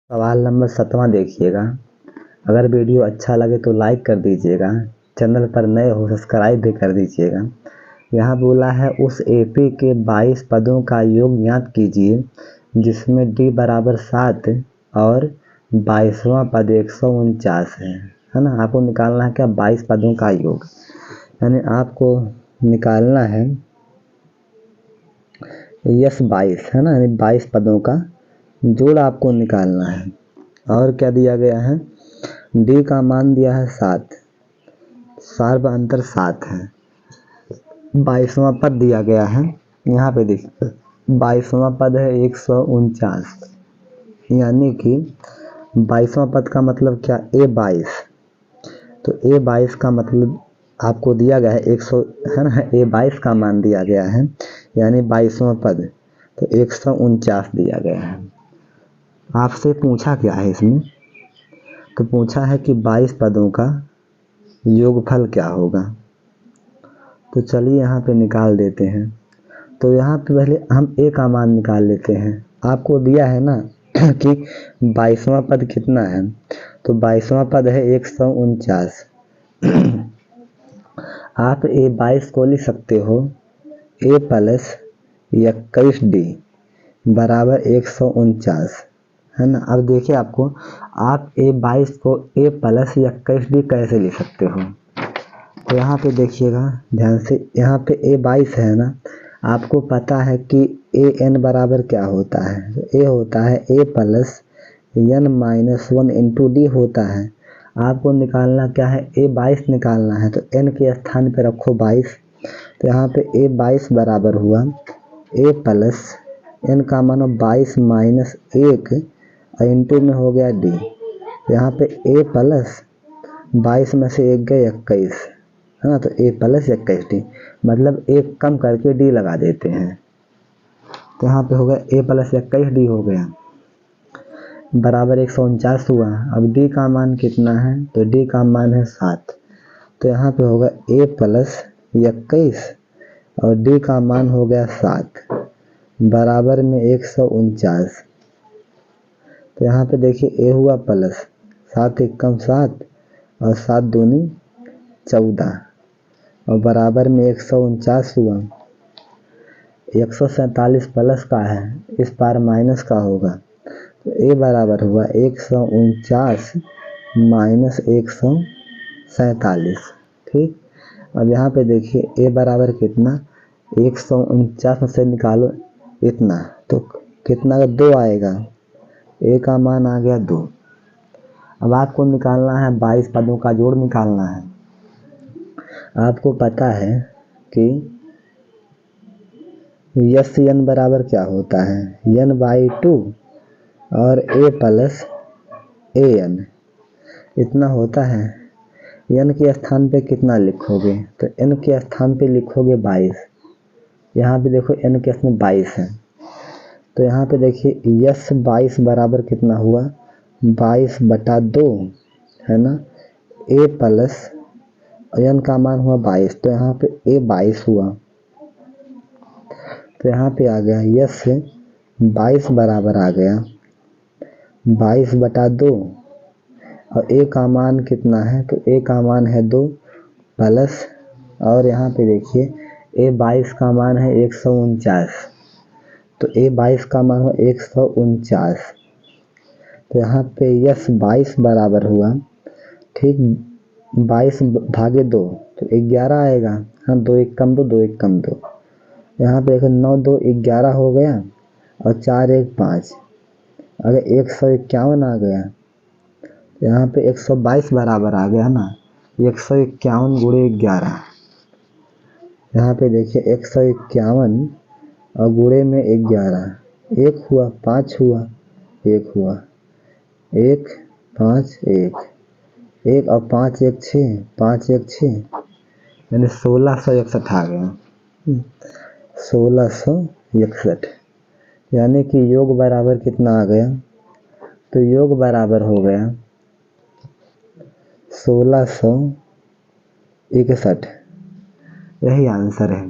सवाल नंबर 7वां देखिएगा। अगर वीडियो अच्छा लगे तो लाइक कर दीजिएगा, चैनल पर नए हो सब्सक्राइब भी कर दीजिएगा। यहाँ बोला है उस एपी के 22 पदों का योग ज्ञात कीजिए जिसमें d बराबर 7 और 22वां पद 149 है ना। आपको निकालना है क्या 22 पदों का योग, यानी आपको निकालना है यस 22 है ना, यानी 22 पदों का जोड़ आपको निकालना है। और क्या दिया गया है, d का मान दिया है 7, सार्व अंतर 7 है। 22वां पद दिया गया है, यहाँ पे देखिए 22वां पद है 149, यानी कि 22वां पद का मतलब क्या A22, तो A22 का मतलब आपको दिया गया है 100 है ना, A22 का मान दिया गया है, यानी 22वां पद तो 149 दिया गया है। आपसे पूछा क्या है इसमें, तो पूछा है कि 22 पदों का योगफल क्या होगा। तो चलिए यहाँ पे निकाल देते हैं। तो यहाँ पे पहले हम a का मान निकाल लेते हैं। आपको दिया है ना कि 22वां पद कितना है, तो 22वां पद है 149। आप A22 को लिख सकते हो a प्लस 21d बराबर 149 है ना। अब देखिए आपको, आप A22 को a प्लस 21d कैसे लिख सकते हो, तो यहाँ पे देखिएगा ध्यान से, यहाँ पे A22 है ना, आपको पता है कि an बराबर क्या होता है, तो a होता है a plus n minus 1 into D होता है। आपको निकालना क्या है, A22 निकालना है, तो n के स्थान पे रखो 22, तो यहाँ पे A22 बराबर हुआ a प्लस n का मानो 22 माइनस 1 इंटू में हो गया d। यहाँ पे a प्लस 22 में से 1 गए 21 है ना, तो a प्लस 21d, मतलब एक कम करके d लगा देते हैं, तो यहाँ पे हो गया a प्लस 21d हो गया बराबर 149 हुआ। अब d का मान कितना है, तो d का मान है 7, तो यहाँ पे होगा a प्लस 21 और d का मान हो गया 7 बराबर में 149। तो यहाँ पे देखिए a हुआ प्लस 7 एक कम 7 और 7 दूनी 14 और बराबर में 149 हुआ। 147 प्लस का है, इस पार माइनस का होगा, तो a बराबर हुआ 149 माइनस 147। ठीक, अब यहाँ पे देखिए a बराबर कितना, 149 में से निकालो इतना, तो कितना का 2 आएगा, a का मान आ गया 2। अब आपको निकालना है 22 पदों का जोड़ निकालना है। आपको पता है कि यस n बराबर क्या होता है, n/2 और a प्लस an इतना होता है। n के स्थान पे कितना लिखोगे, तो n के स्थान पे लिखोगे 22, यहाँ पे देखो n के स्थान 22 है, तो यहाँ पे देखिए यस 22 बराबर कितना हुआ 22/2 है ना, a प्लस n का मान हुआ 22, तो यहाँ पे a 22 हुआ, तो यहाँ पे आ गया यस 22 बराबर आ गया 22/2 और a का मान कितना है, तो a का मान है 2 प्लस, और यहाँ पे देखिए A22 का मान है 149, तो A22 का मान हुआ 149, तो यहाँ पे यस 22 बराबर हुआ, ठीक 22 भागे 2 तो 11 आएगा, हाँ 2 1 कम 2 2 1 कम 2, यहाँ पे देखो 9 2 11 हो गया और 4 1 5, अगर 151 आ गया, यहाँ पे 122 बराबर आ गया ना, 151 गुणे 11, यहाँ पे देखिए 151 और गुणे में 11, 1 हुआ 5 हुआ 1 हुआ 1 5 1 1 और 5 1 6 5 1 6, यानी 1661 आ गया, 1661, यानी कि योग बराबर कितना आ गया, तो योग बराबर हो गया 1661, यही आंसर है।